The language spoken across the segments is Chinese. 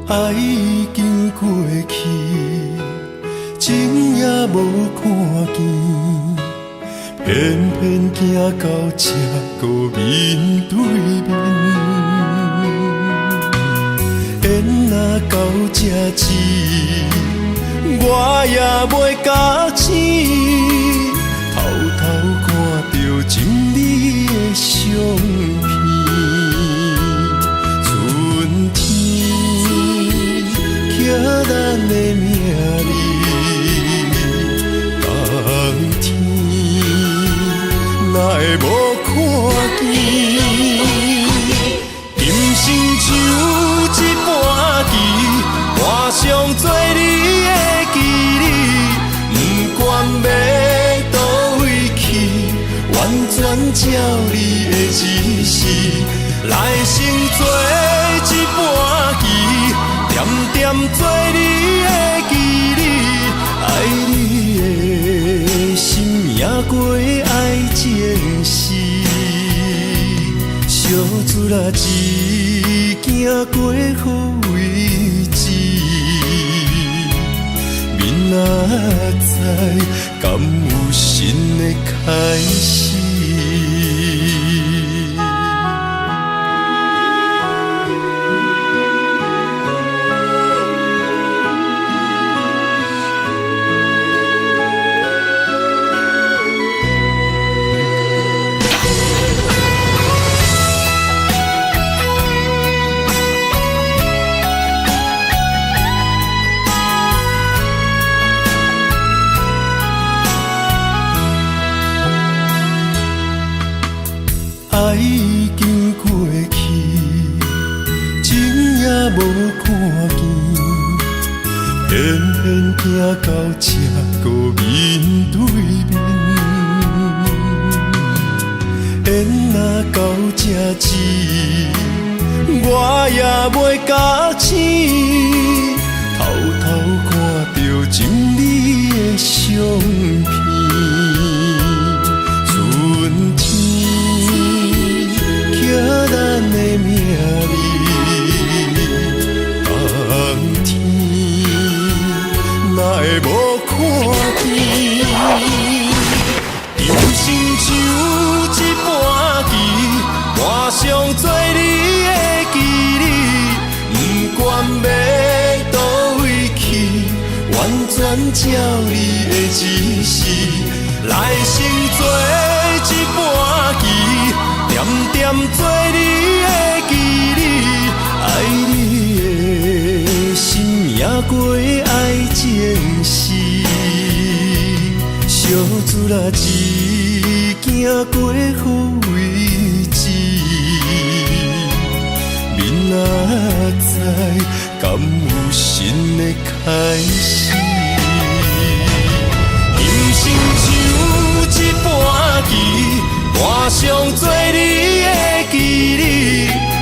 爱已经过去，情也无看见，偏偏行到这个面对面。缘若到这时，我也袂假醒，偷偷看到情侣的相片。春天刻咱的名字，冬天哪会无看见？今生像一盘棋，画上做你的记忆，不管要倒位去，完全照你的指示，来生做一盘棋，点点做你的记忆，爱你的心也过爱情诗，小船啊一行过好位置，明仔载敢有新的开始？爱已经过去，情也无看见，偏偏行到这个面对面。缘若到这时，我也袂假醒，偷偷看到情侣的相片。春天刻咱的名字，冬天哪会无看见？今生像一盘棋，画上做你的记忆，不管要倒位去，完全照你的指示，来生做一盘棋，点点做你的记忆，爱你的心也过爱情诗，小船啊一行过好位置，明仔载敢有新的开始？人生像一盘棋，画上做你的记忆，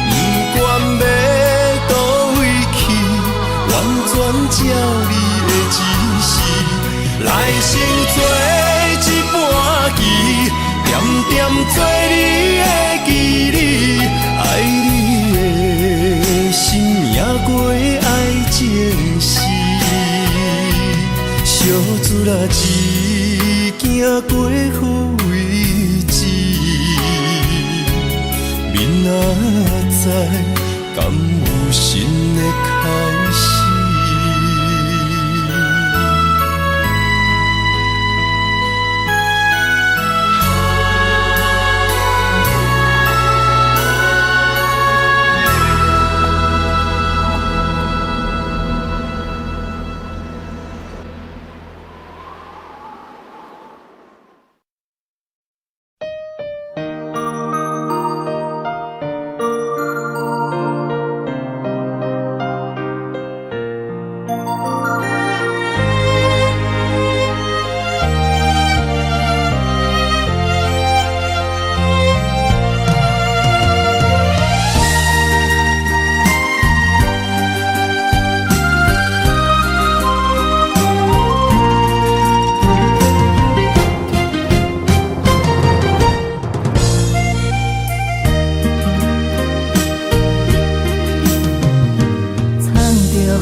不管要倒位去，完全照你的指示，来生做一盘棋，点点做你的记忆，爱你的心也过爱情诗，小船啊一行过好位置，明仔载敢有新的开始？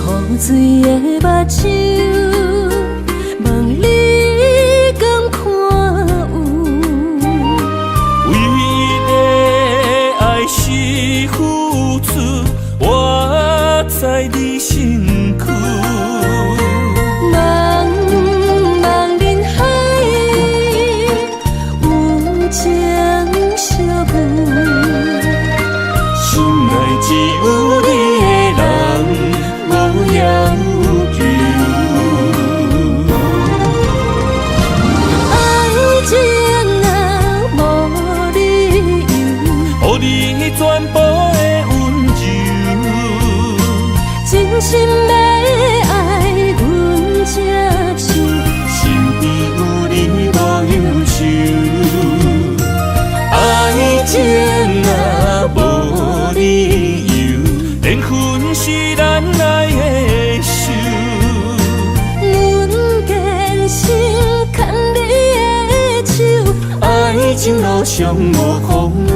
雨水的目睭，望你敢看有。为了爱是付出，我在你身躯。茫茫人海，有情相伴，心内只有你的人，无要求。爱情若无理由，予你全部的温柔，真心要爱阮才受，身边有你无忧愁。爱情若无理由，连分是咱爱的手。阮坚信牵你的手，爱情路上无风雨，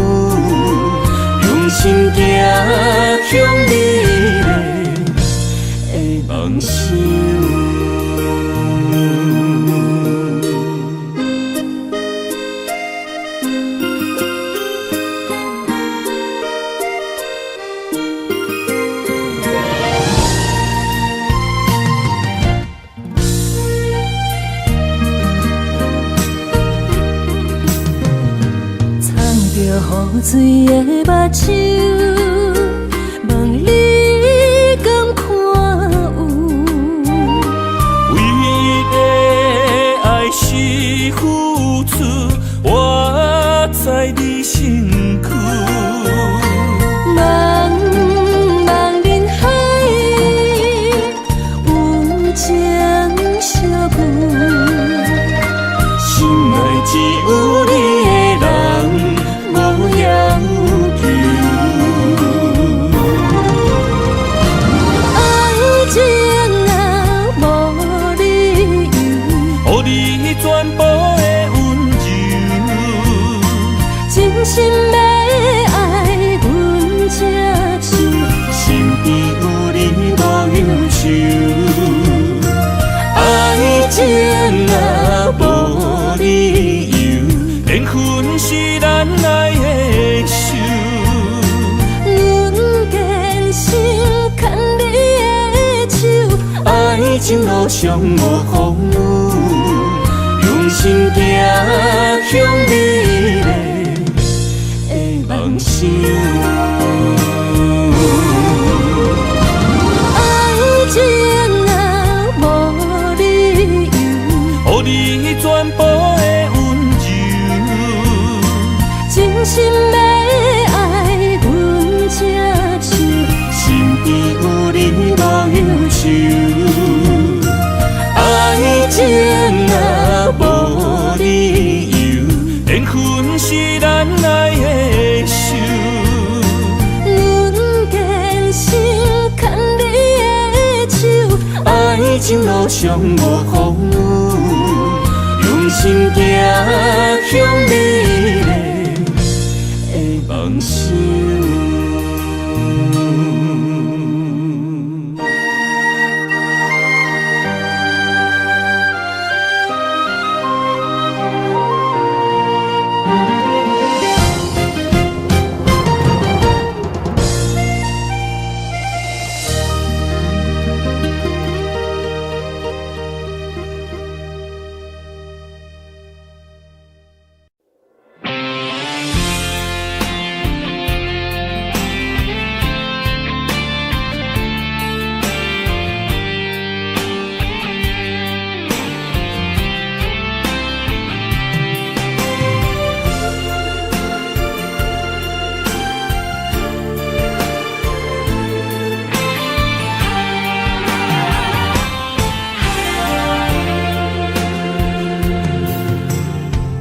用心行向美丽的梦想。雨水的目睭，望你敢看有。为了爱是付出，我在你身躯。茫茫人海，有情相伴，心内只有你的人，无要求。爱情若无理由，予你全部的温柔，真心要爱阮才受，身边有你无忧愁。爱情若无理由，连分是咱爱的手。阮坚信牵你的手，爱情路上无风雨，用心行向美丽的梦想。爱情若无理由，予你全部的温柔，真心要爱阮才受，身边有你无忧愁。爱情若无理由，连分是咱爱的手。阮坚信牵你的手，爱情路上无风雨，用心行向美丽的梦想。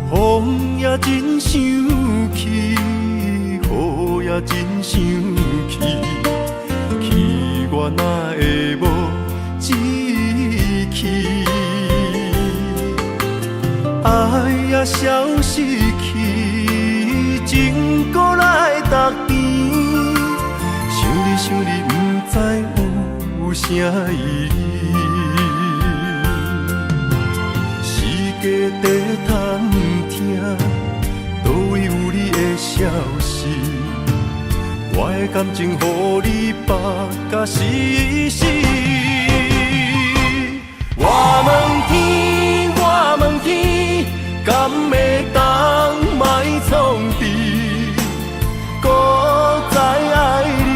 风也真生气，雨也真生气，气我哪会无志气？爱也消失去，情搁来逐天，想你不知啥意义？世界在探听，倒位有你的消息？我的感情，予你绑甲死死。我问天，我问天，敢会当莫创治？搁再爱你，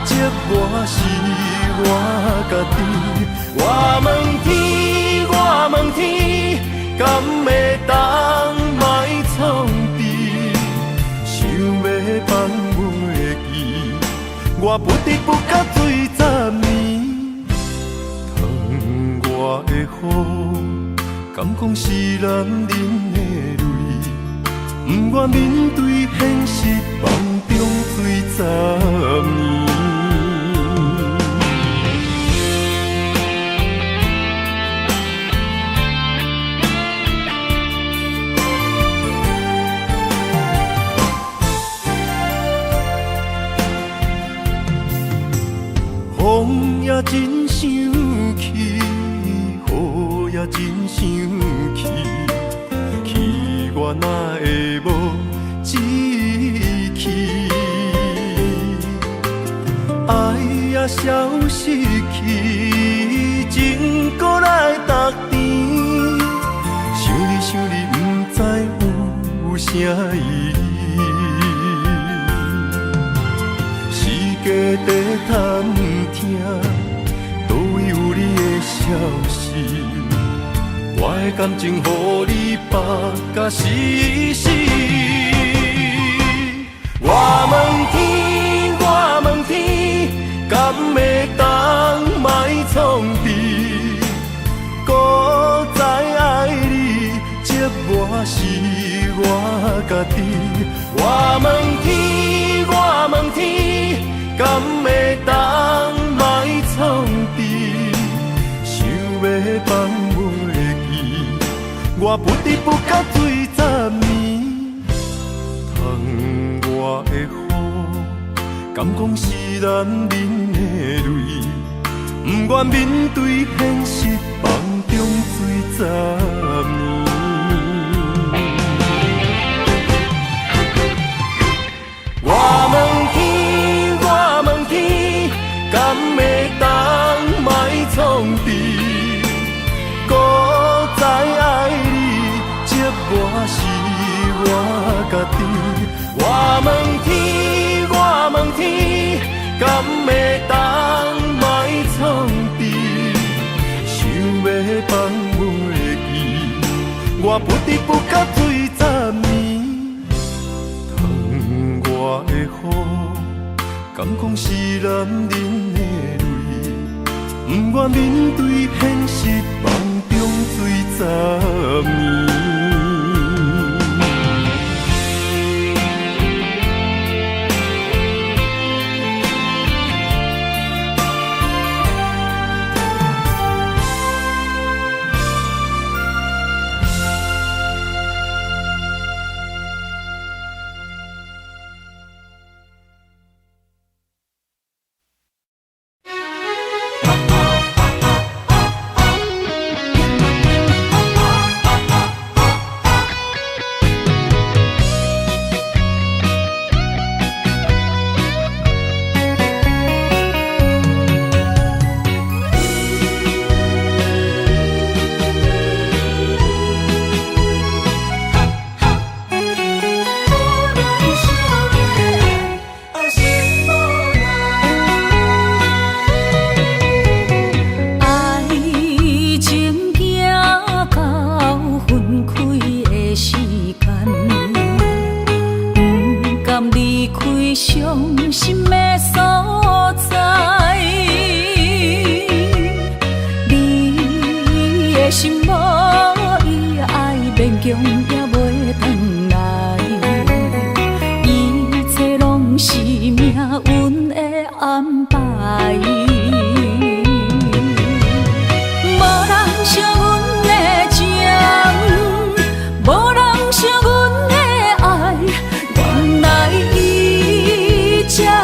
这我是我家己。我问天，我问天，敢会当莫创治？想要放袂记，我不得不甲醉10年。窗外的雨，敢讲是男人的泪？不愿面对现实，梦中醉10年。风也真生气，雨也真生气，气我哪会无志气？爱也消失去，情搁来逐甜。想你想你，不知有啥意义？世界在探听，倒位有你的消息？我的感情，予你绑甲死死。我问天，我问天，敢会当莫创治？搁再爱你，这我是我家己。我问天，我问天，敢会当莫创治？想要放袂记，我不得不甲醉10年。窗外的雨，敢讲是男人的泪？不愿面对现实，梦中醉10年。我问天，我问天，敢会当莫创治？搁再爱你，这我是我家己。我问天，我问天，敢会当莫创治？想要放袂记，我不得不甲醉10年。窗外的雨，敢讲是男人的泪？不愿面对现实，梦中醉10年。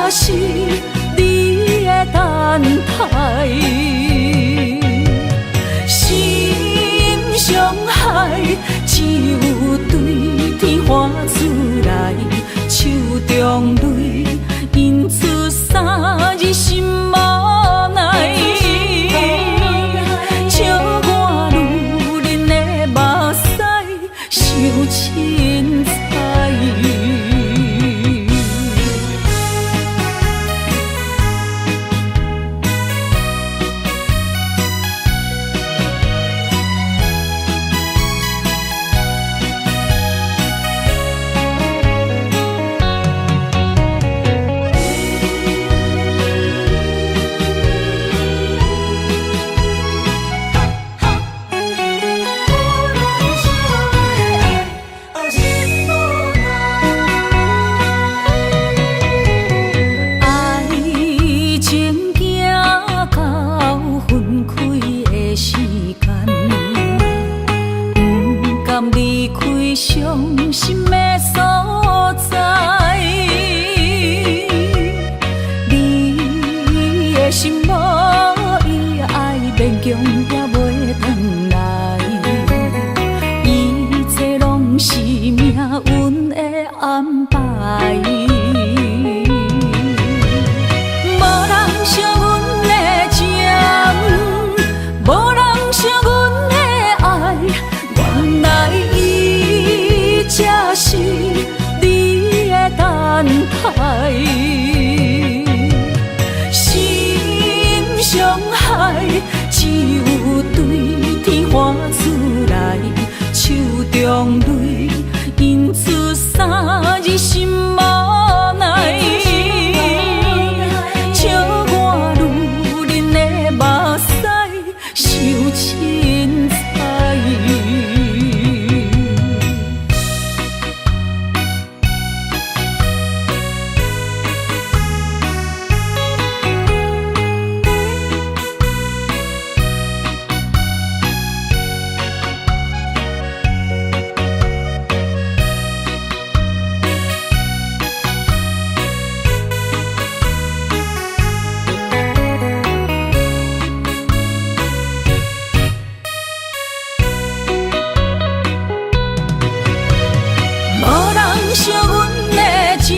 是你的等待。厝内，手中泪引出三字心无奈。笑我女人的目屎受凊彩。伤心的所在，你的心无伊爱勉强也袂转来，一切拢是命运的安排。无人惜阮的情，无人惜阮的爱，原来才是你的等待，心伤害只有对天花厝内，手中泪引出三字心无奈。笑我女人的目屎受凊彩。惜阮的情，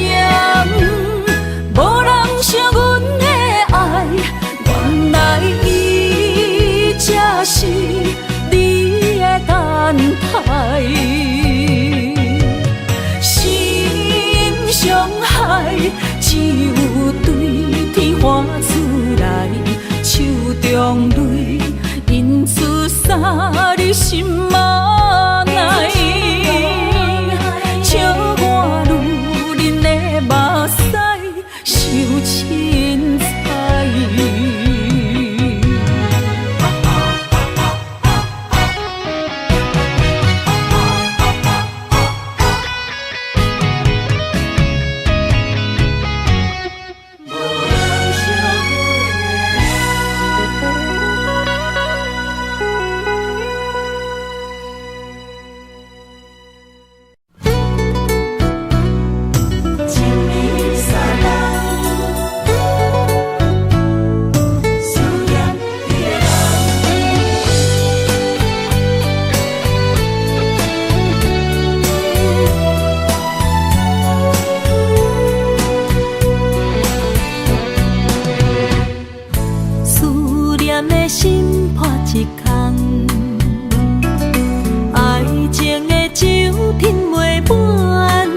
无人惜阮的爱，原来伊才是你的等待。心伤害只有对天花厝内，手中泪引出三字心无奈。笑我女人的目屎受凊彩。心破一空，爱情的酒品袂满，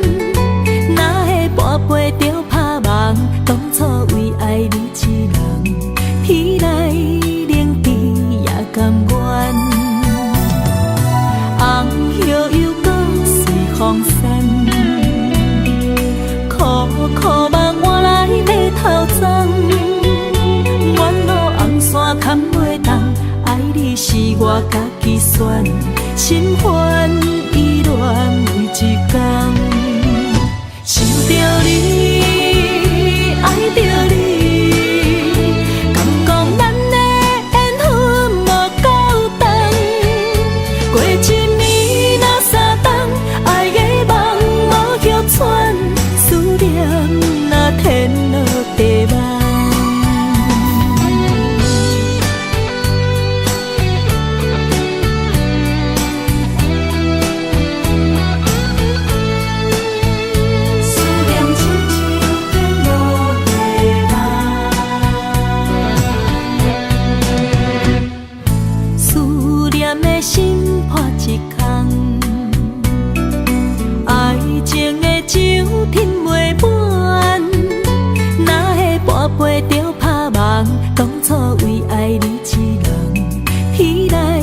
哪会半杯就拍梦？当初为爱你一人，天来冷滴也甘愿。红叶又搁随风散，苦苦梦换来马头鬃。山坎袂动，爱你是我家己选，心烦意乱为一天，想着你，爱着你，敢讲咱的缘分无够长，过一年若三冬，爱的梦无叫喘，思念若天落地网。心破一空。爱情的酒饮袂满，哪会半杯就拍梦？当初为爱你一人，天来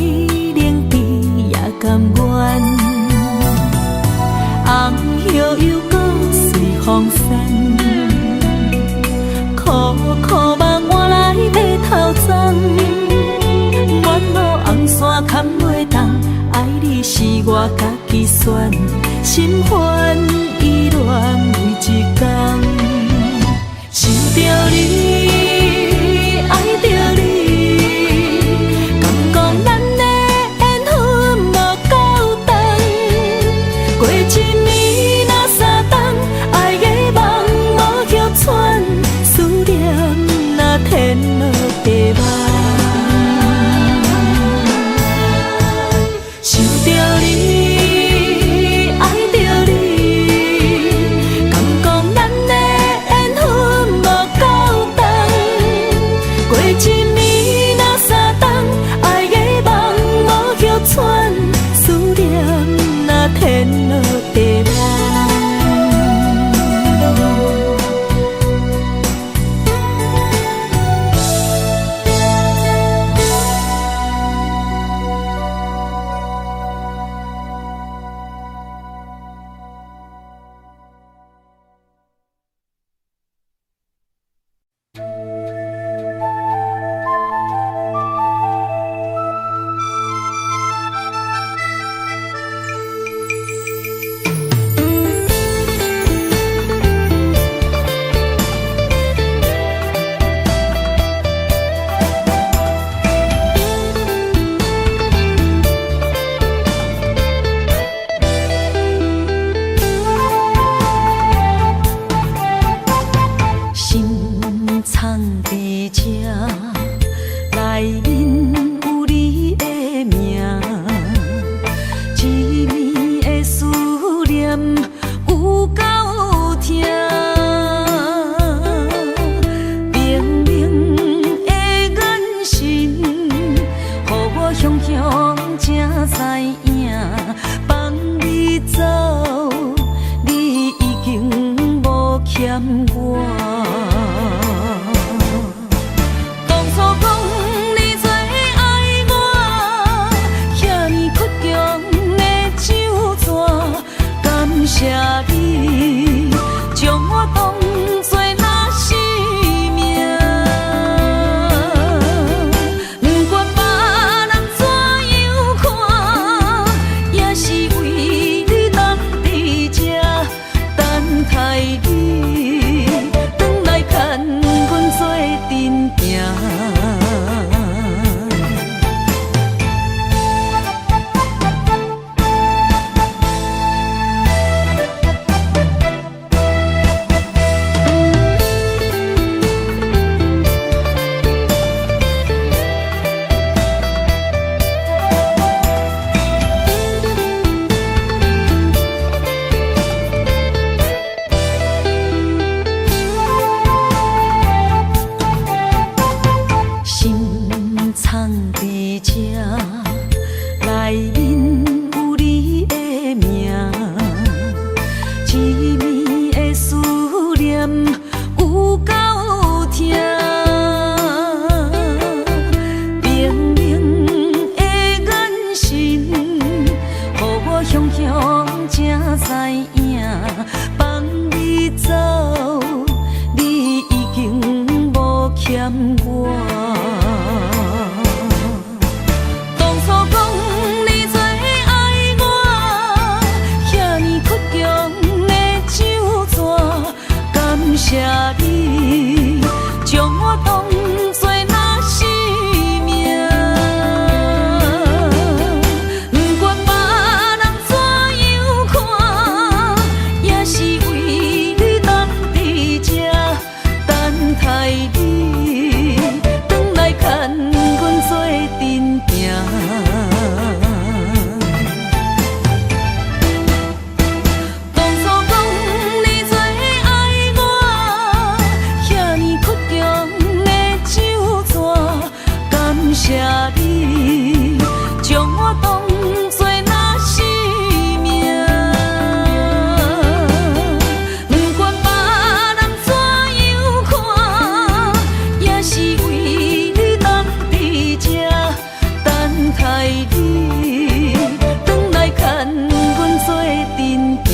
冷比也甘愿。红叶又搁随风散，苦苦梦换来要头鬃。远路红线牵袂动，爱你是我家己选，心烦意乱每一天。想着你，爱着你，敢讲咱的缘分无够长？过一年若三冬，爱的梦无叫喘，思念若天落地网。想着你，爱着你，敢讲咱的缘分无够长？过一年若三冬，爱的梦无叫喘，思念若天落地网。谢你将破当作那生命。不管别人怎样看，也是为你当伫这等待你，转来牵阮做阵行。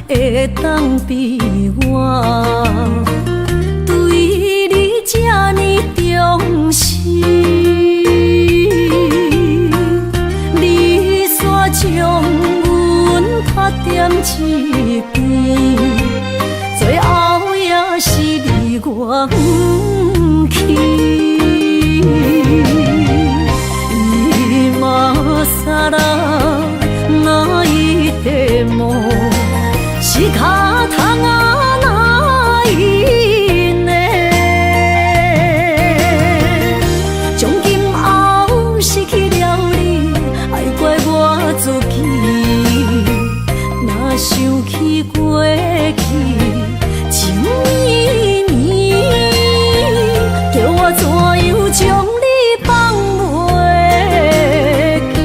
会当比我对你这呢重视，你煞将阮拍点一边，最后也是你我不去。今さら泣いても仕方がないね。从今后失去了你，爱怪我自己。若想起过去情绵绵，叫我怎样将你放袂记？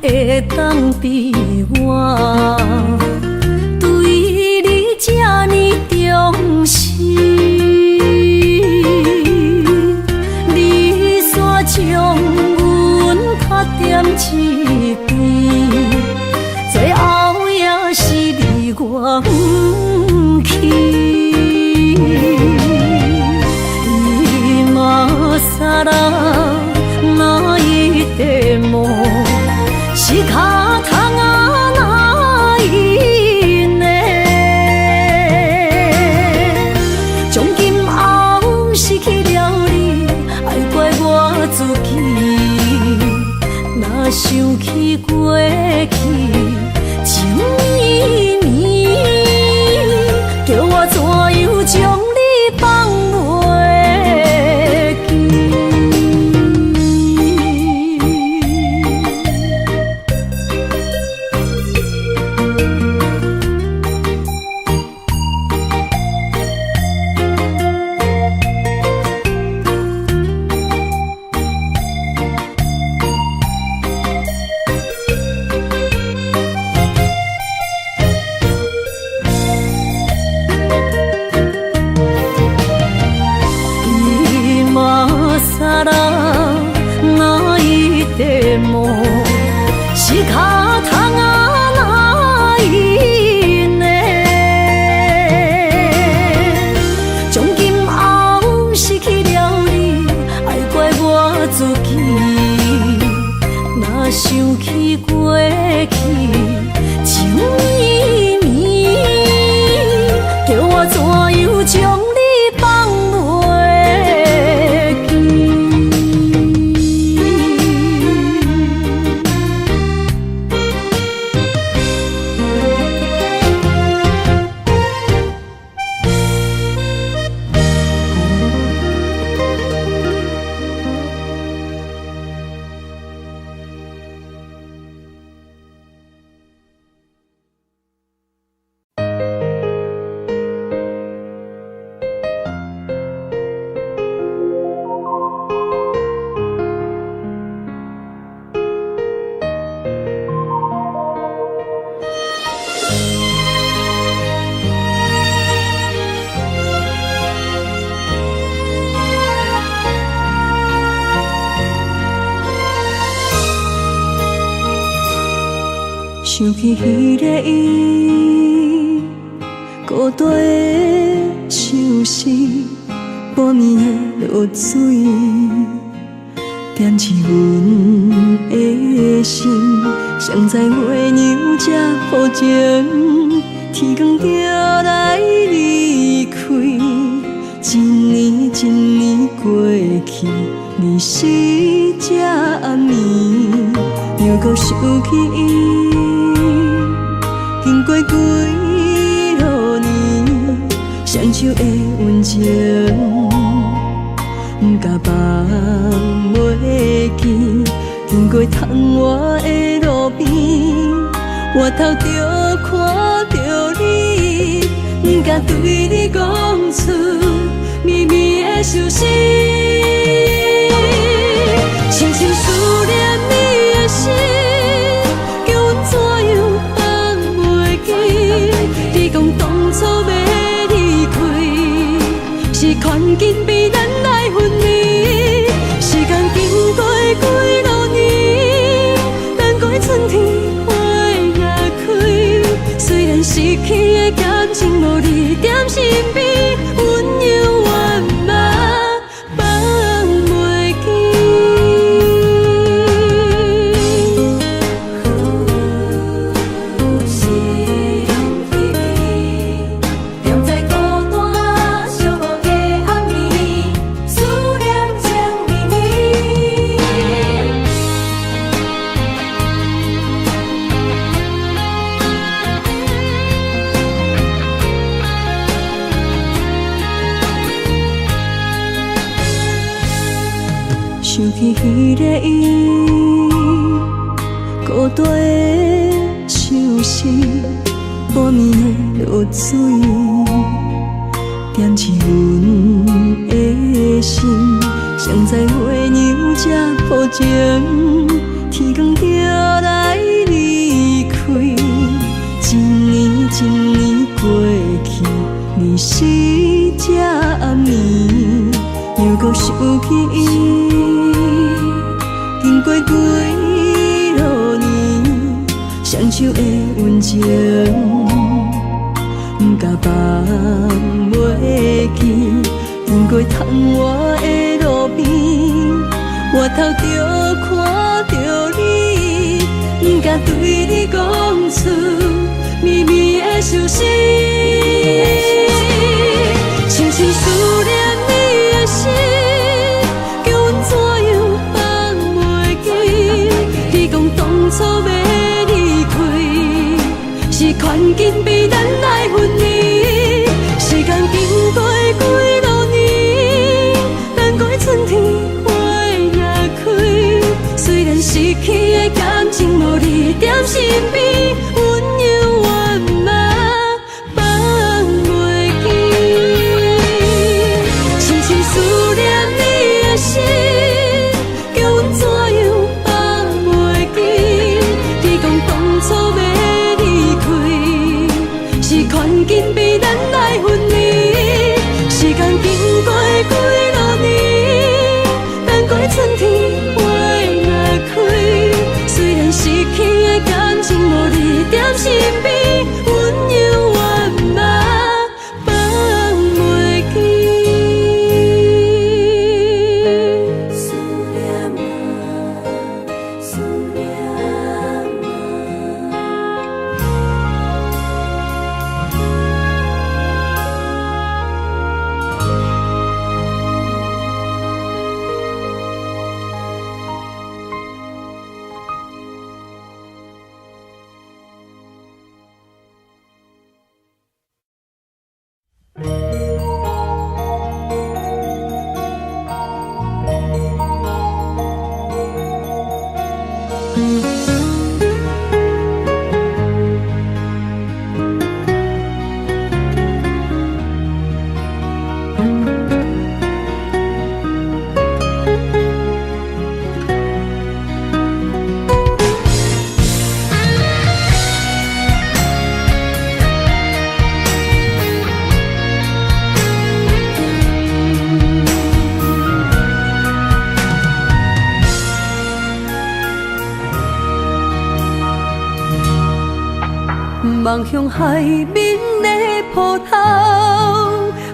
会当比我对你这呢重视，你煞将阮拍点一边，最后也是你我不去。今さら泣いても仕方がないね。从今后失去了你，爱怪我自己。若想起过去情绵绵，叫我怎样将你放袂记？想起彼个伊，孤单的相思，半暝的落水，点起阮的心。谁知月娘这抱情，天光就来离开。一年一年过去，日时这暗暝，又搁想起伊。经过几落年，双手的温情，不甲放袂记。经过窗外的路边，我头就看到你，不敢对你讲出绵绵的相思。深深思念你的心，叫阮怎样放袂记？你讲当初要离开，是权紧被咱来分离。时间经过几落年，等过春天花也开。虽然失去的感情无你踮身边，阮永远嘛放袂记。是用彼个踮在孤单寂寞的暗暝，思念情绵绵。想起彼个伊，孤单的相思，半暝的落水，点起阮的心。谁知月娘这抱情，天光就来离开。一年一年过去，日时这暗暝，又搁想起伊。经过几落年，双手的温情，不甲放袂记。经过窗外的路边，我头就看到你，不敢对你讲出绵绵的相思。深深思念你的心，叫阮怎样放袂记？你讲当初要离开，是权紧被咱来分离。时间经过几落年，等过春天花也开。虽然失去的感情无你踮身边，阮永远嘛放袂记。深深思念你的心，叫阮怎样放袂记？你讲当初要离开，是权紧被咱来分离。时间经过几落年，等过春天花也开。虽然失去的感情无你踮身边，阮永远嘛放袂记。思念啊，思念望向海面的波涛，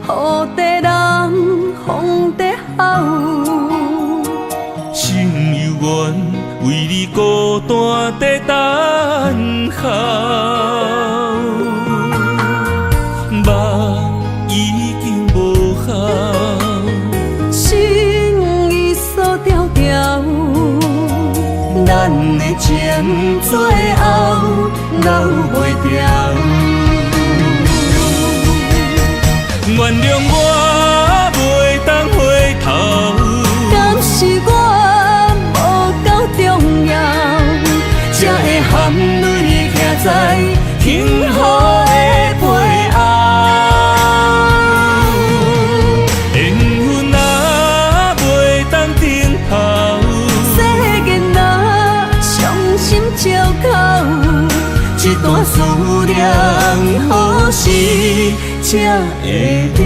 雨地人风地吼。心犹原为你孤单在等候，梦已经无效，心已锁条条，咱的情最后留袂掉。原谅我袂当回头，敢是我无够重要，才会含泪徛在幸福的背后。缘分若袂当等候，世间若伤心借口，一段思念何时才会了？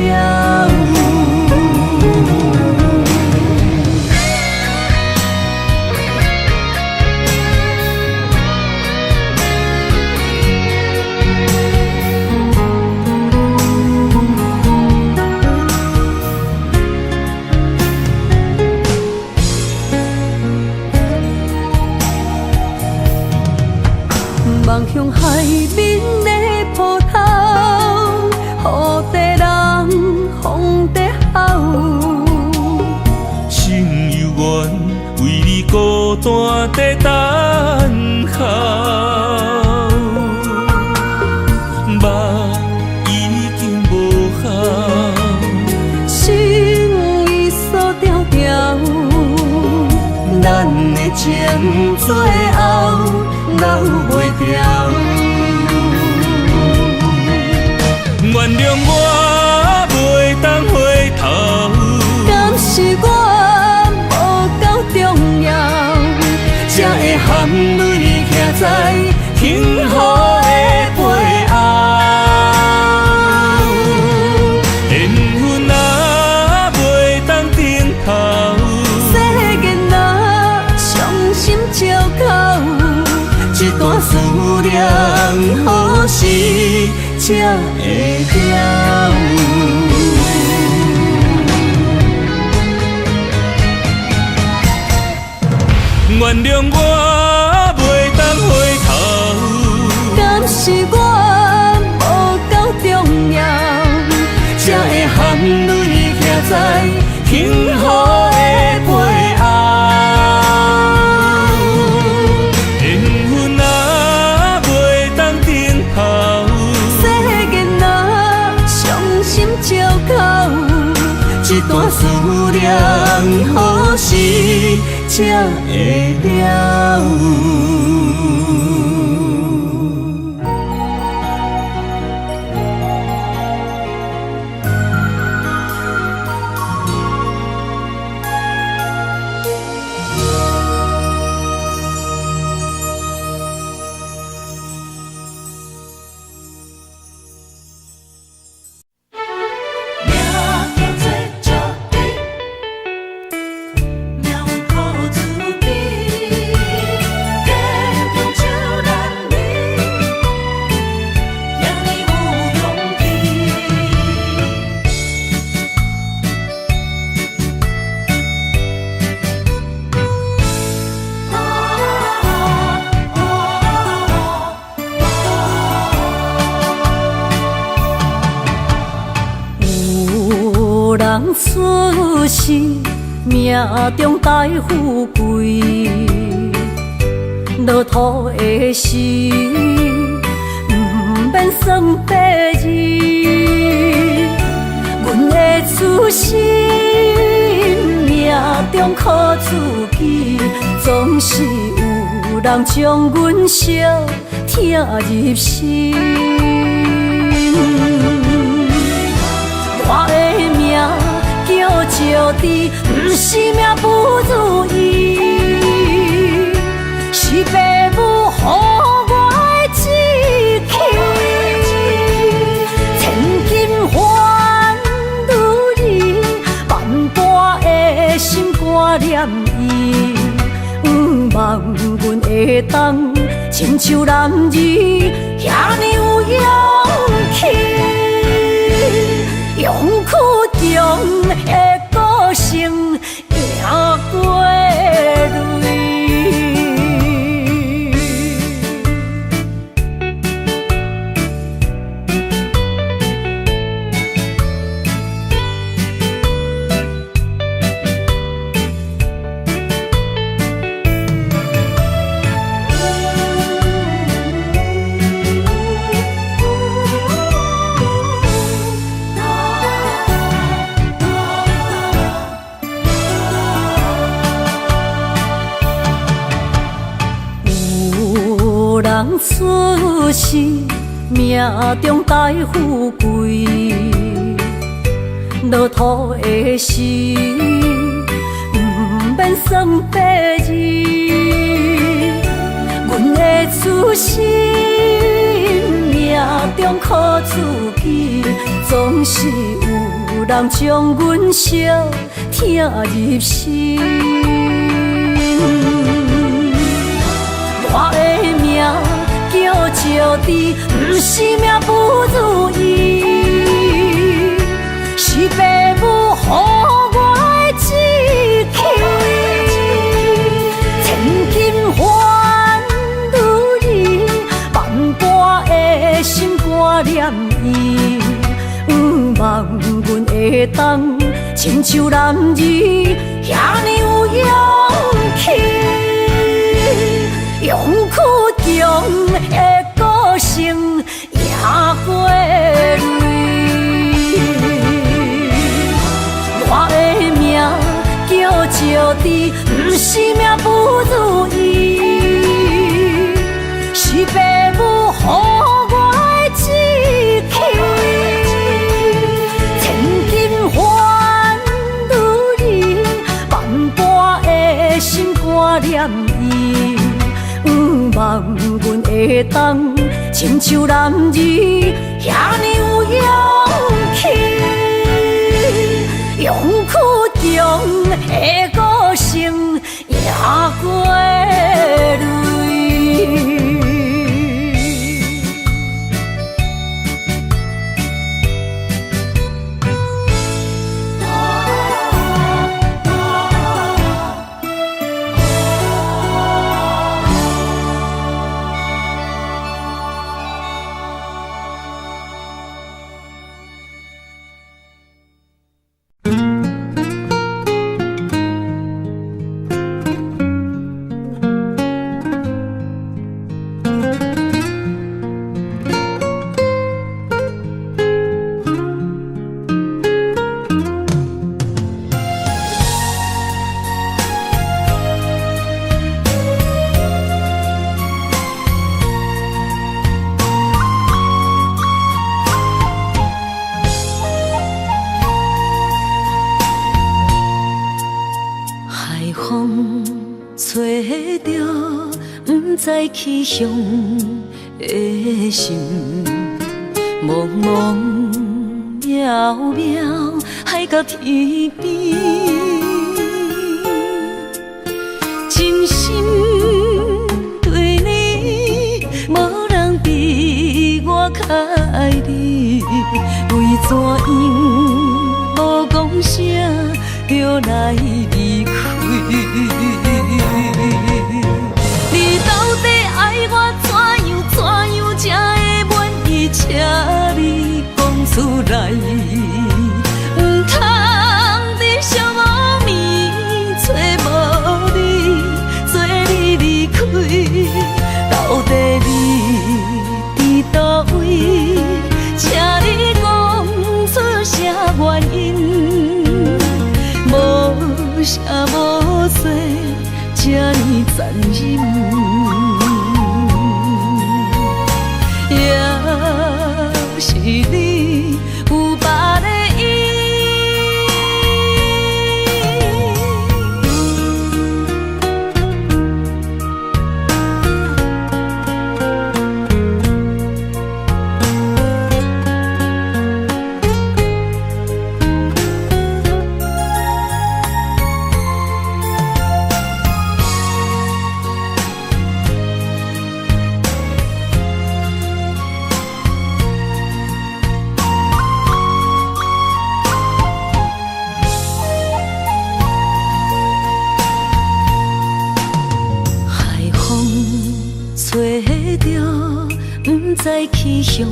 望向海面的波涛，雨地人风地吼。心犹原为你孤单在等候，梦已经无效，心已锁条条，咱的情最后留袂掉。原谅我袂当回头，敢是我无够重要，才会含泪徛在幸福的背后。缘分若袂当等候，世间若伤心借口，一段思念何时才会了？原谅我袂当回头，敢是我无够重要，才会含泪徛在幸福的背后。缘分若袂当等候，世间若伤心借口，一段思念何时才会了？人出世，命中带富贵，落土的时，不免算白字。阮的出身，命中靠自己，总是有人将阮惜听入心。我的命叫石地，不是命不如意，是父母予我的志气。千金换如意，万般的心挂念伊，望阮会当亲像男儿。遐尼有勇气，勇气中的歌声赢过泪。人出世，命中带富贵，落土的时，不免算白字。阮的出身，命中靠自己，总是有人将阮惜听入心。我的命叫石地，不是命不如意，是父母予我的志气。千金换如意，万般的心肝念伊，望阮会当亲像男儿遐尼有勇气。勇气中的歌声赢过泪，我的命叫石地，不是命不如意，是父母予我的志气。千金换如意，万般的心肝念伊。望阮会当亲像男儿遐尼有勇气，勇气中的歌声赢过泪。在起向的心，茫茫渺渺，海到天边，真心对你，无人比我较爱你，为怎样无讲声就来离开？你到底爱我怎样才会满意？请你讲出来，不通在寂寞暝找无你，做你离开。到底你伫倒位？请你讲出啥原因？无声无息，这呢残忍。也是你有别的意。乡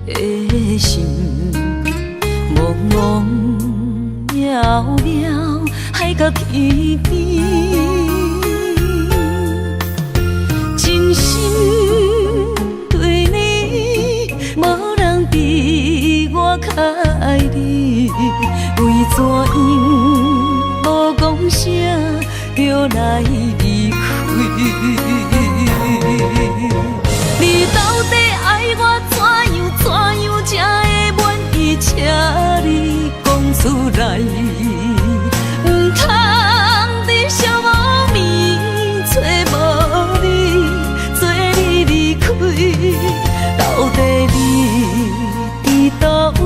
的心，茫茫渺渺海角天边，真心对你，无人比我较爱你，为怎样无讲声就来离开？你到底爱我怎样才会满意？请你讲出来，不通在寂寞暝找无你，做你离开。到底你伫倒位？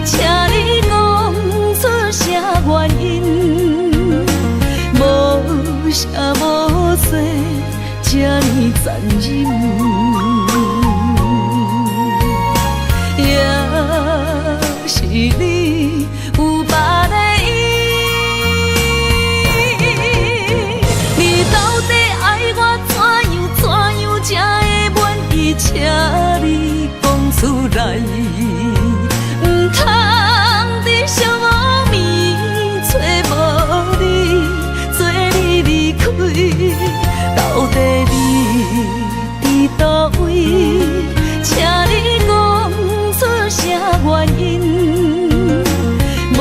请你讲出啥原因？无啥无说，这呢残忍。是你有别的意，你到底爱我怎样才会满意？请你讲出来，不通在寂寞暝找无你，做你离开。到底你伫倒位？请你讲出啥原因？无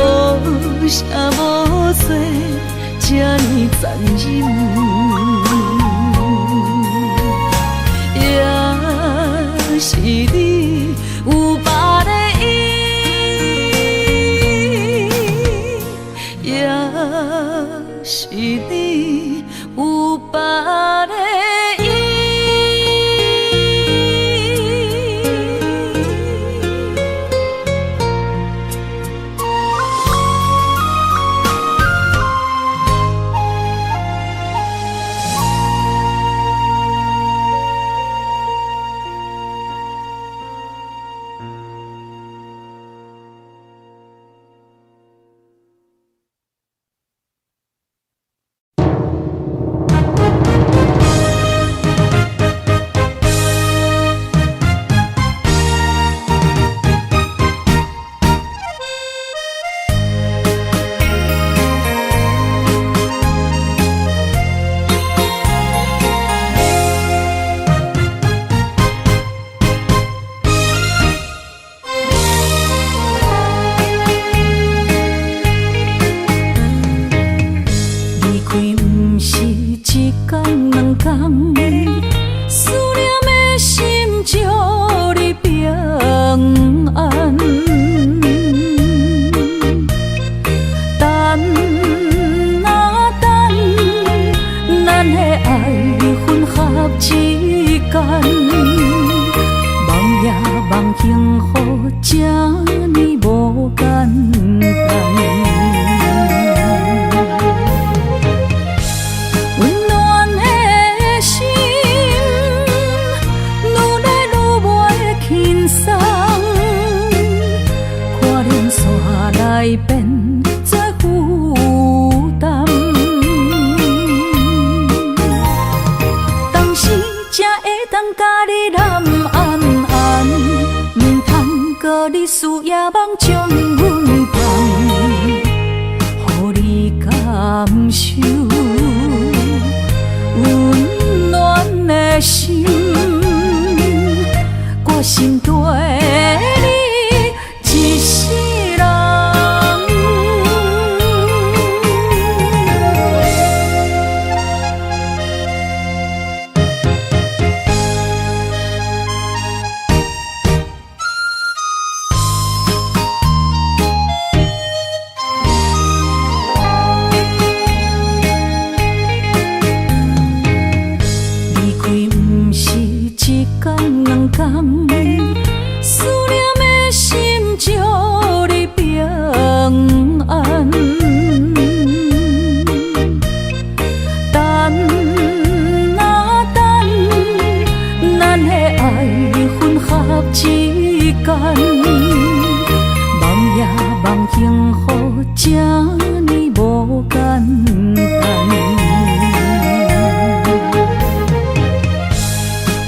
啥无说，这呢残忍，也是你有别的意，也是你有别的意。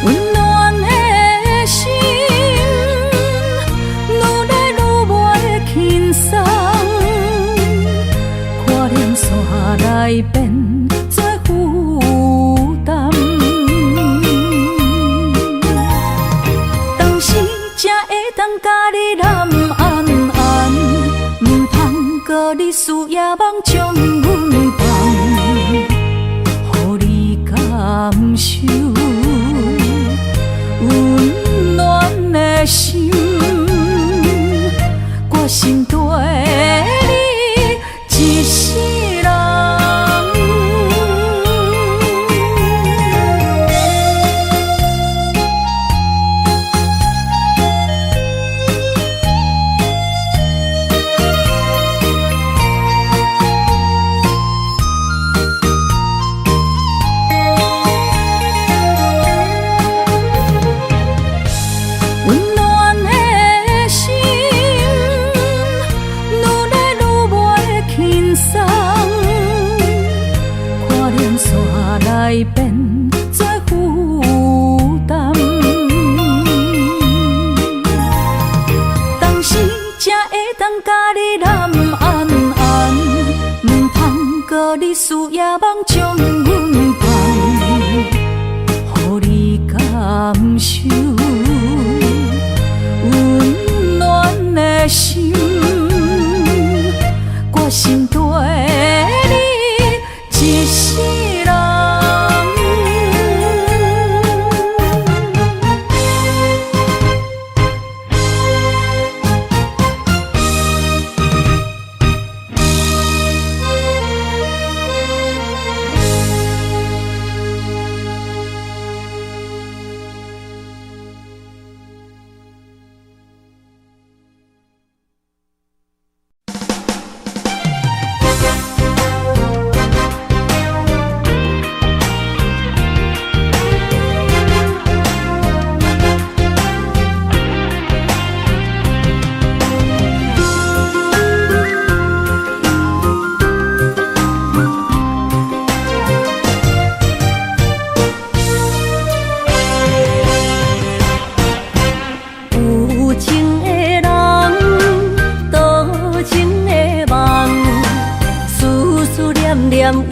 温暖的心。事也茫将阮放，予你感受温暖的心，我心对你一世人。来变作负担，当时才会当甲你揽安安，唔通搁你事也茫将阮放，予你感受温暖的心，我心对你一世人。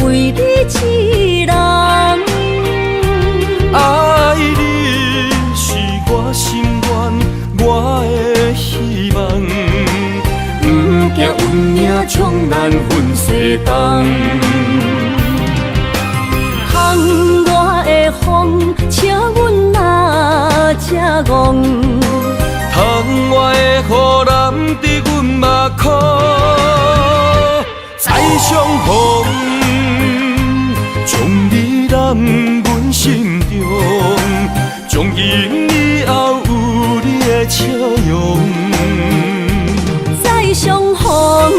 为你痴人，爱你是我心愿，我的希望，不惊运命冲咱分世东。窗外的风，请阮哪只戆？窗外的雨淋伫阮目眶，再相逢。将你揽阮心中，从今以后有你的笑容。再相逢，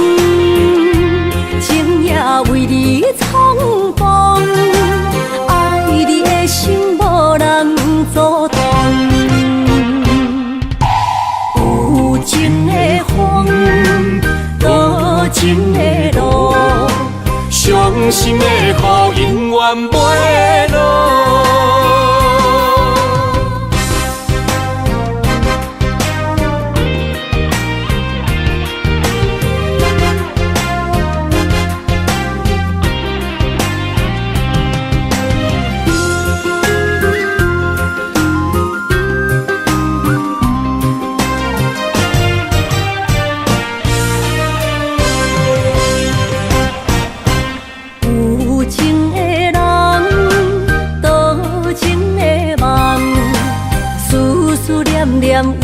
情也为你冲动，爱你的心无人阻挡。有情的风，多情的路。伤心的雨永远袂落。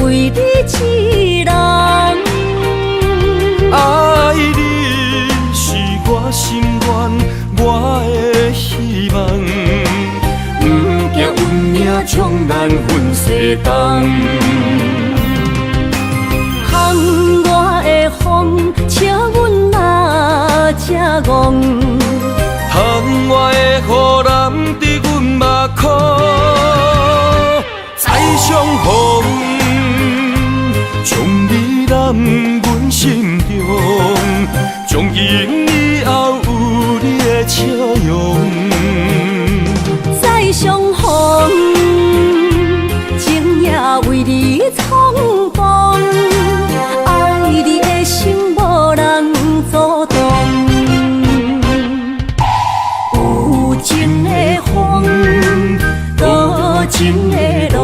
为你痴人，爱你是我心愿，我的希望，不惊运命冲咱分世东。窗外的风，请阮哪只戆？窗外的雨淋伫阮目眶，再相逢。将你揽阮心中，从今以后有你的笑容。再相逢，情也为你冲动，爱你的心无人阻挡。有情的风，多情的路。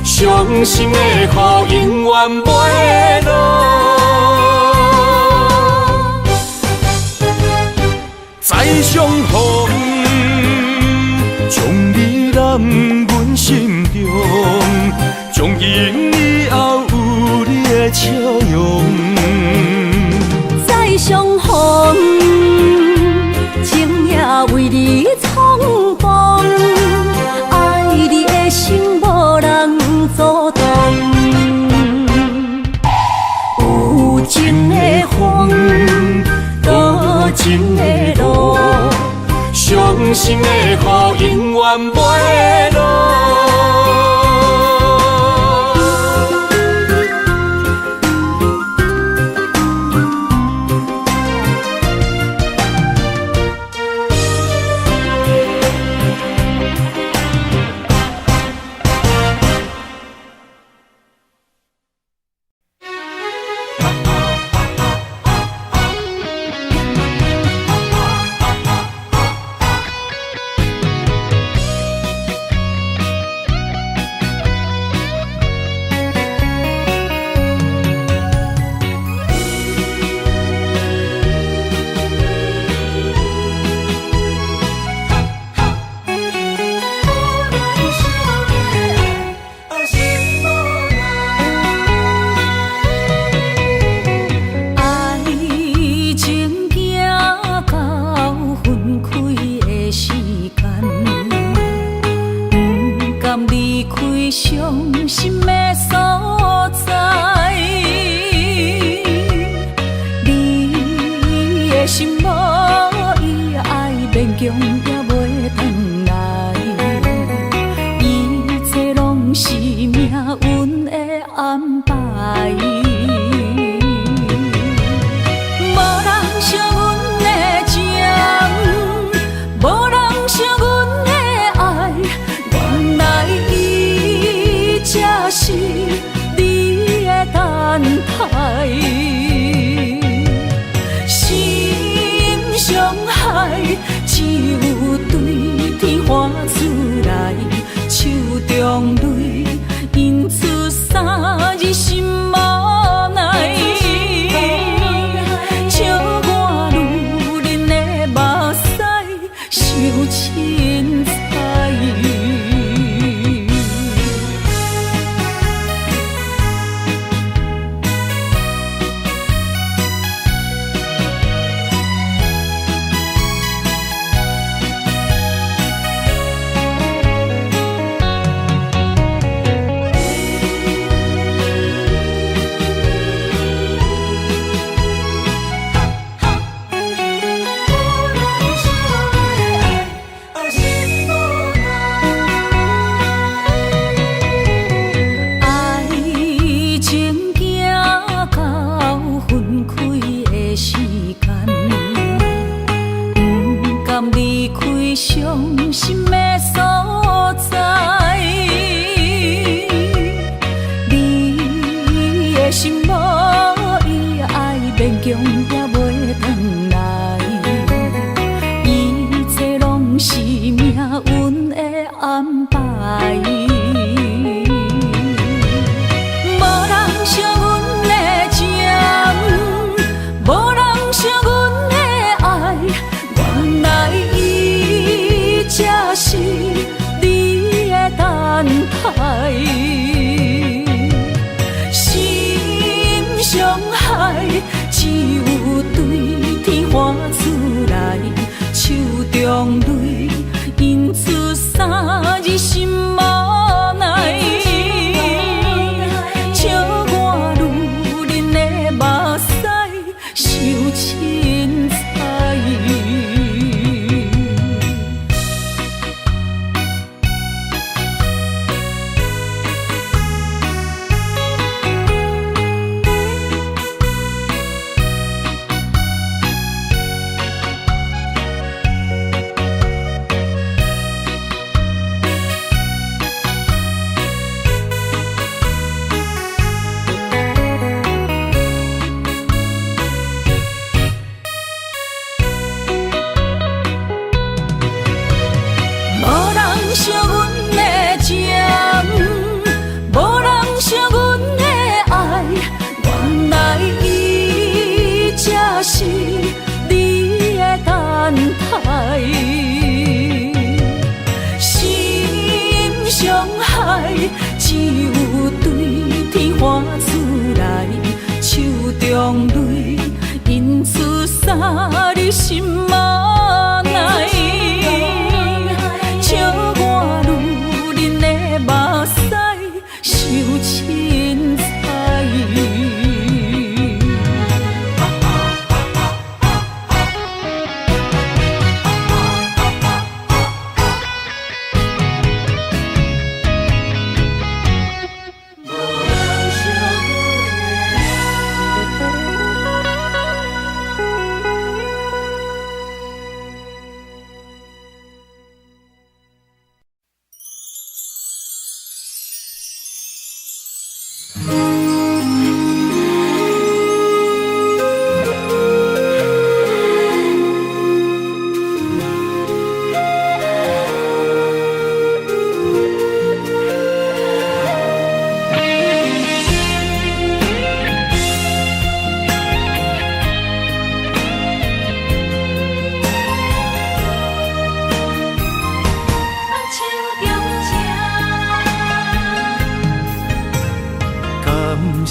伤心的雨永远袂落。再相逢，将你揽阮心中，从今以后有你的笑容。再相逢，情也为你冲动，爱你的心无人阻挡。有情的风，多情的路，伤心的雨永远袂落。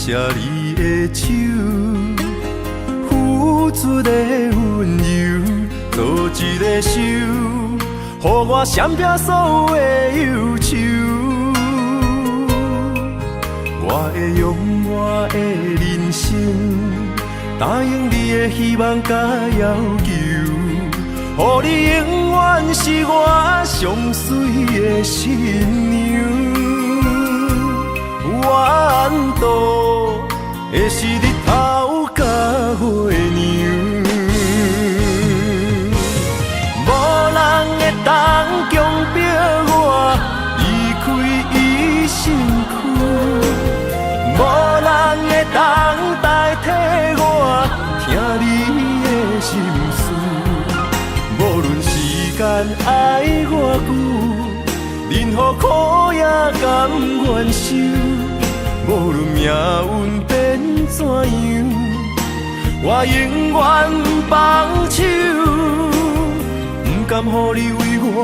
谢你的手，付出的温柔，做一个手，予我闪避所有的忧愁。我会用我的人生，答应你的希望甲要求，予你永远是我上水的新娘。缘途会是日头甲月亮，无人会当强迫我离开伊身躯，无人会当代替我听你的心事。无论时间爱偌久，任何苦也甘愿受。无论命运变怎样，我永远放手，不甘予你为我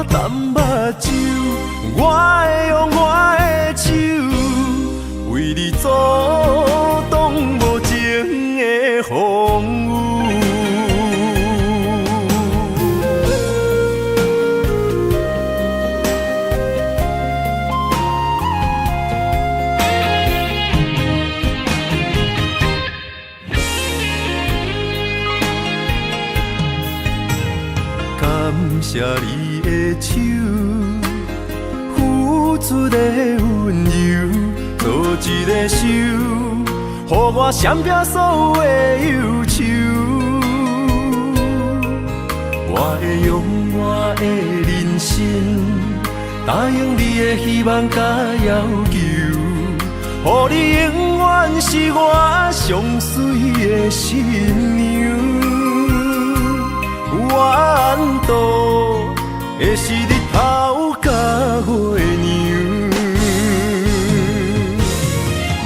淡目睭。我会用我的手，为你阻挡无情的风雨。谢你的手，付出的温柔，做一个手，予我闪避所有的忧愁。我会用我的人生，答应你的希望甲要求，予你永远是我上水的新娘。缘途会是日头甲月亮，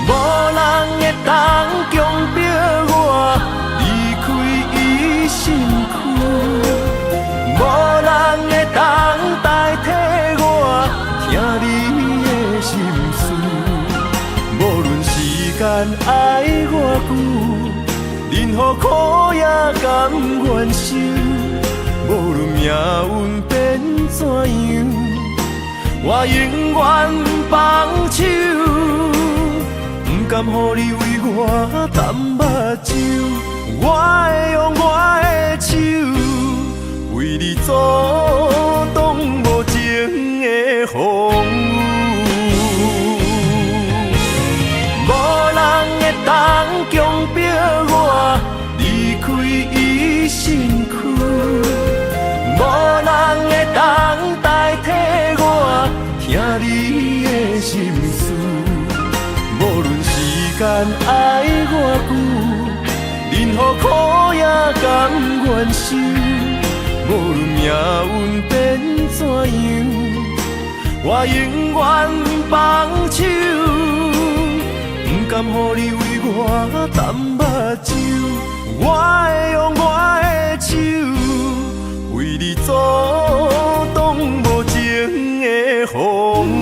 无人会当强迫我离开伊身躯，无人会当代替我听你的心事。无论时间爱偌久，任何苦也甘愿受。无论命运变怎样，我永远放手，不甘予你为我淡目睭。我会用我的手，为你阻挡无情的风雨。无人会当强迫我离开伊身躯。无人会当代替我听你的心事。无论时间爱偌久，任何苦也甘愿受。无论命运变怎样，我永远放手，不甘予你为我淡目睭。我会用我的手，为你阻挡无情的风雨。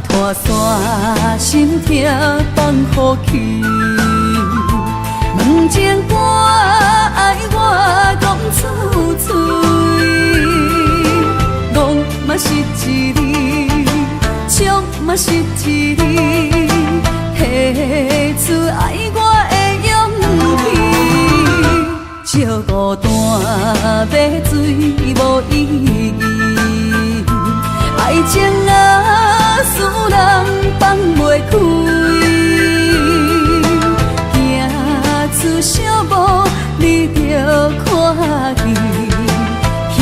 拖山心痛放乎去，问情歌爱我讲出嘴，讲嘛是一字。嘛是一字，提出爱我的勇气。借孤单要水无意义，爱情啊，使人放袂开。行出小步，你着看见，幸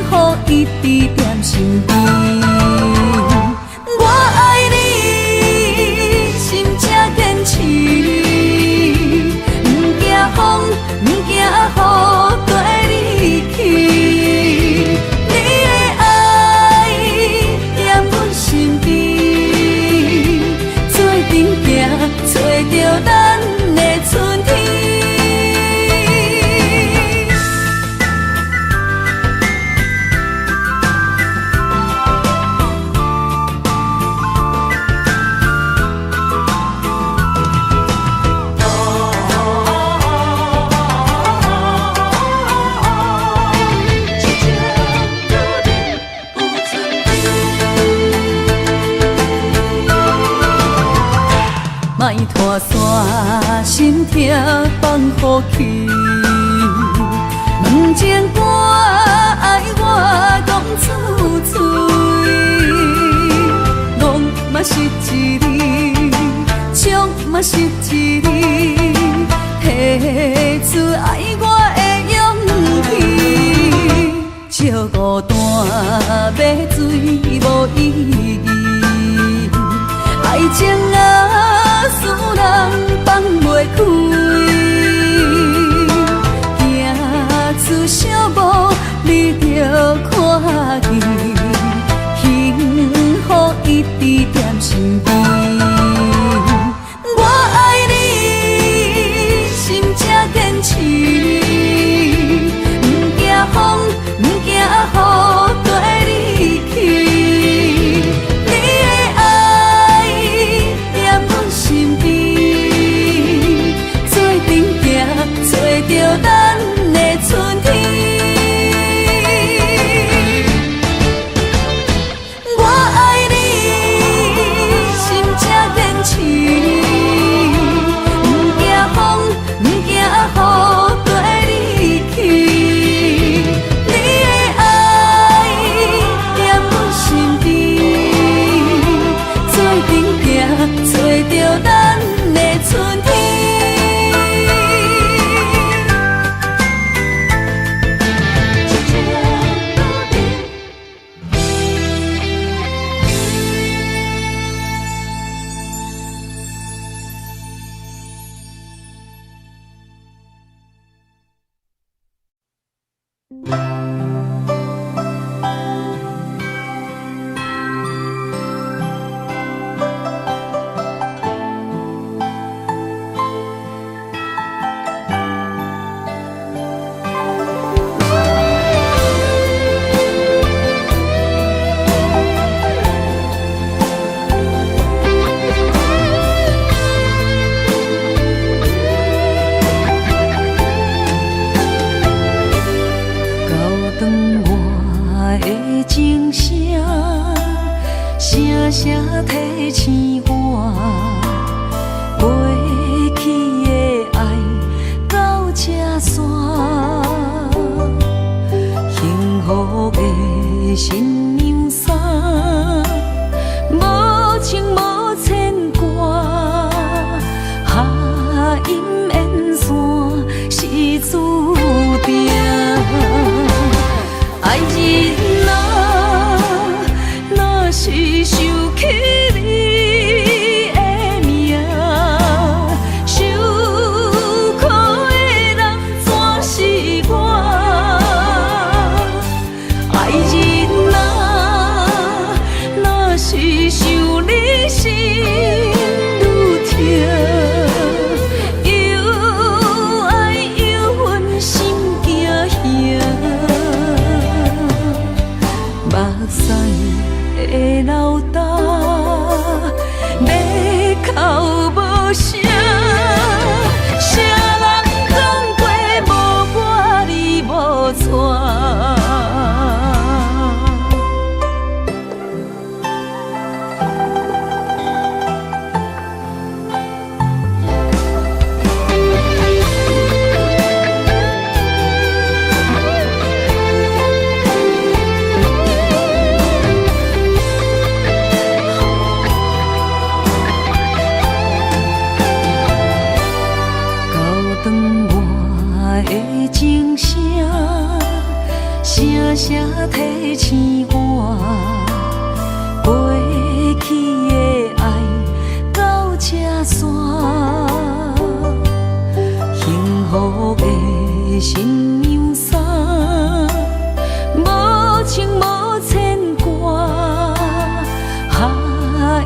福一直踮身边。我爱你，心正坚持，不惊风，不惊雨，跟你去。你的爱踮阮身边，做阵行，找着咱的春天。莫拖山，心痛放乎去。问情歌爱我讲出嘴，戆嘛是一字，唱嘛是一字，提出爱我的勇气。借孤单要水无意义，爱情啊，使人放袂开。行出小步，你着看见，幸福一直踮身边。我爱你，心正坚持，不惊风，不惊雨，跟你去。你的爱踮阮身边，做阵行，找着咱的春天。我爱你，心正坚持，不惊风，不惊雨，跟你去。你的爱踮阮身边，做阵行，找着咱的春天。提醒我，过去的爱到这煞，幸福的新娘衫，无情无牵挂，下阴缘线是注定，爱人啊，若是想起你的名，受苦的人全是我。爱人啊，若是想你心愈痛，又爱又恨心惊吓，目屎的流干。要哭无声，谁人讲过无我你无带？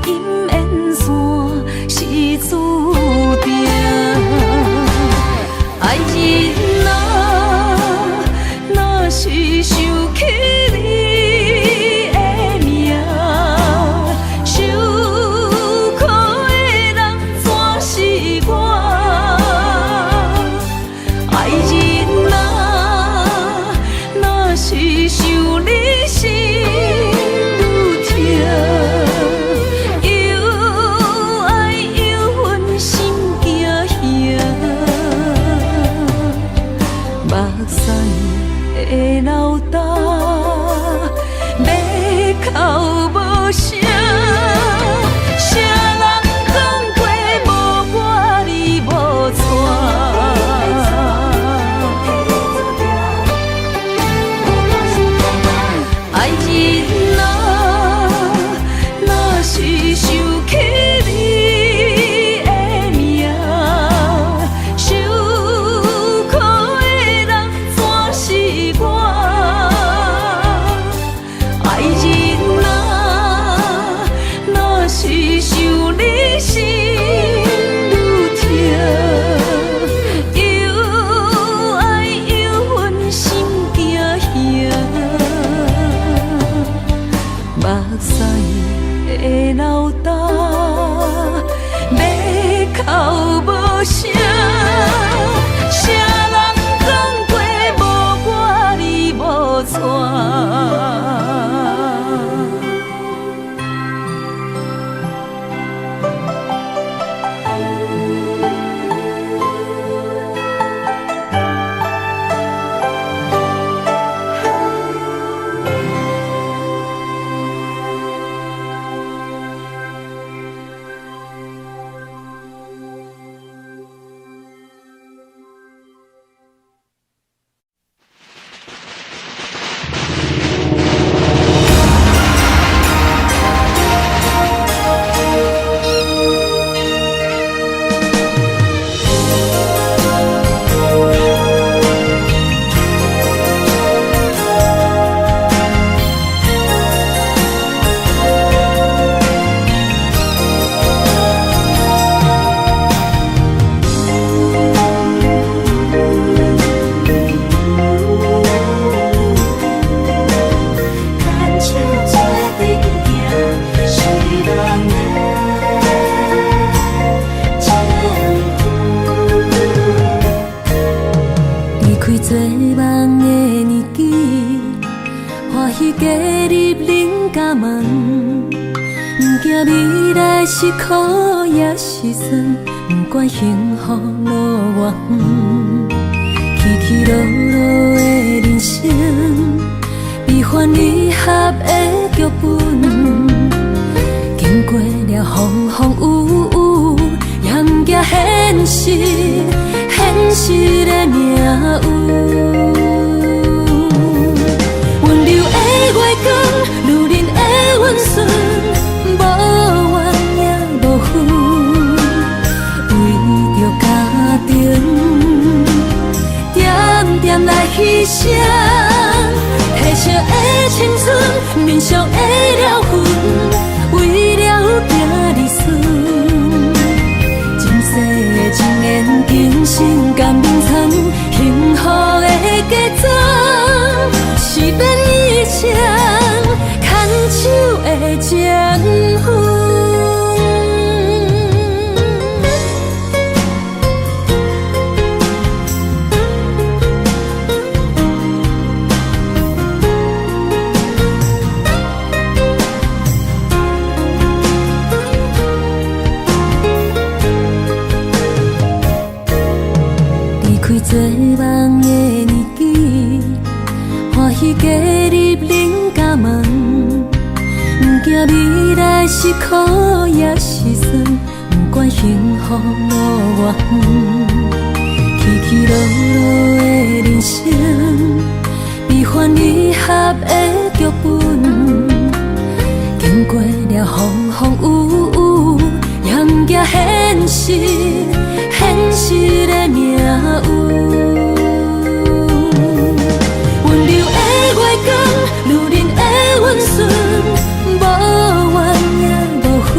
姻缘线是注定。爱人若是想起你的名，受苦的人全是我。爱人若是想你心愈痛，又爱又恨心惊吓。目屎的流干，要哭无声。谁人讲过无我你无带？爱人若是想起你的名，受苦的人全是我。爱人若是想你心愈痛，又爱又恨心惊吓。目屎的流干，要哭无声。谁人讲过无我你无带？做梦的年纪，欢喜加入人家门，不惊未来是苦也是酸，不管幸福路偌远，起起落落的人生，悲欢离合的剧本，经过了风风雨雨，严惊现实。现实的命运，温柔的月光，女人的温顺，无怨也无恨，为着家庭，点点来牺牲，褪色的青春，面上的了痕，为了行日顺。情缘今生甘眠床，幸福的嫁妆，是变以前牵手的情分。做梦的年纪，欢喜加入人家门，不惊未来是苦也是酸，不管幸福路偌远，起起落落的人生，悲欢离合的剧本，经过了风风雨雨，严惊现实，现实的命运。温柔的月光，女人的温顺，无怨也无恨。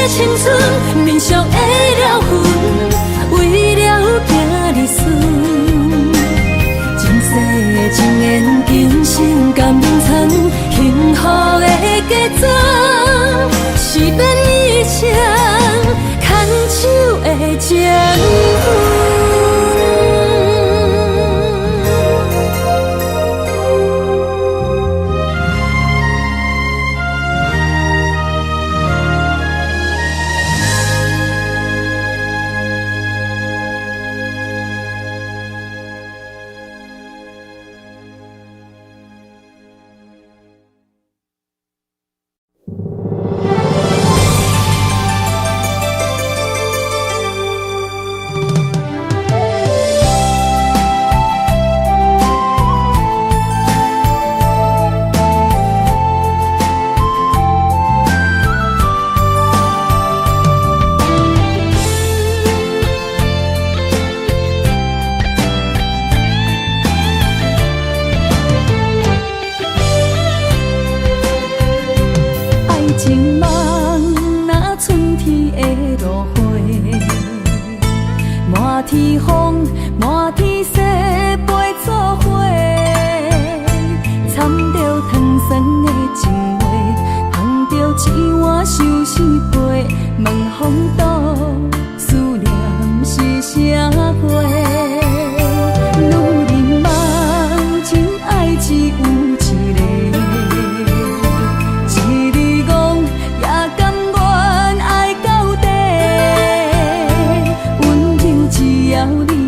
青春，面上的了痕，为了囝儿孙。前世情缘今生甘参，幸福的嫁妆，是免一场牵手的情分。情梦若春天的落花，满天风，满天雪，陪作伙，掺着糖酸的情话，捧着一碗相思杯，问风度思念是啥货？女人梦情爱只有一个。只要你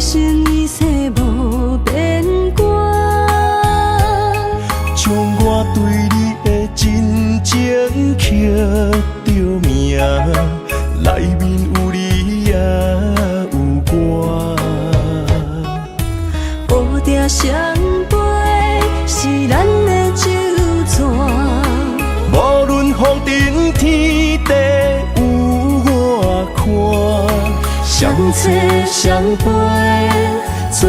生一世无变卦，将我对你的真情刻着名，内面有你也有我。乌蝶双飞是咱的酒泉，无论风尘天地有我看，相扯相陪做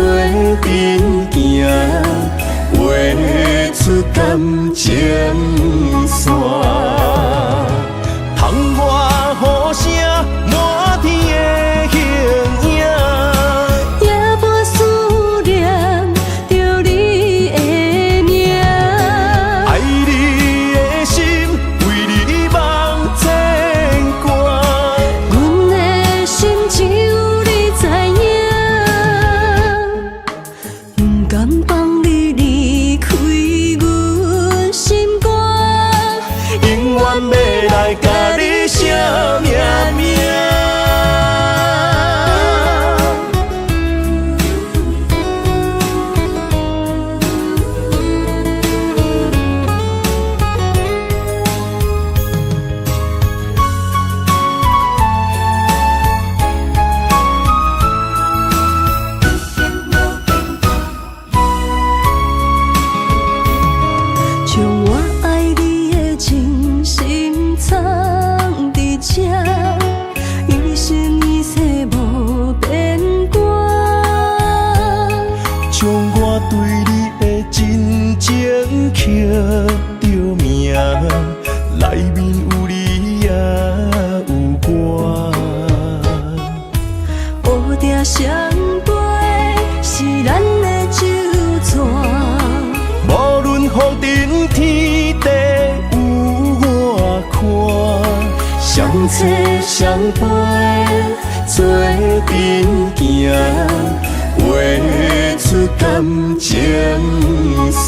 阵行，画出感情线。窗外雨声满天的形影，夜半思念着你的名。爱你的心为你梦牵挂，阮的心只有你知影，不甘放你离开阮心肝，永远要来甲你写名名。将我爱你的真心藏伫这，一生一世无变卦。将我对你的真情刻着名，内面有你也有我。乌蝶双飞是咱的酒泉，无论风尘天地有我看，相扯相陪做阵行，画出感情线。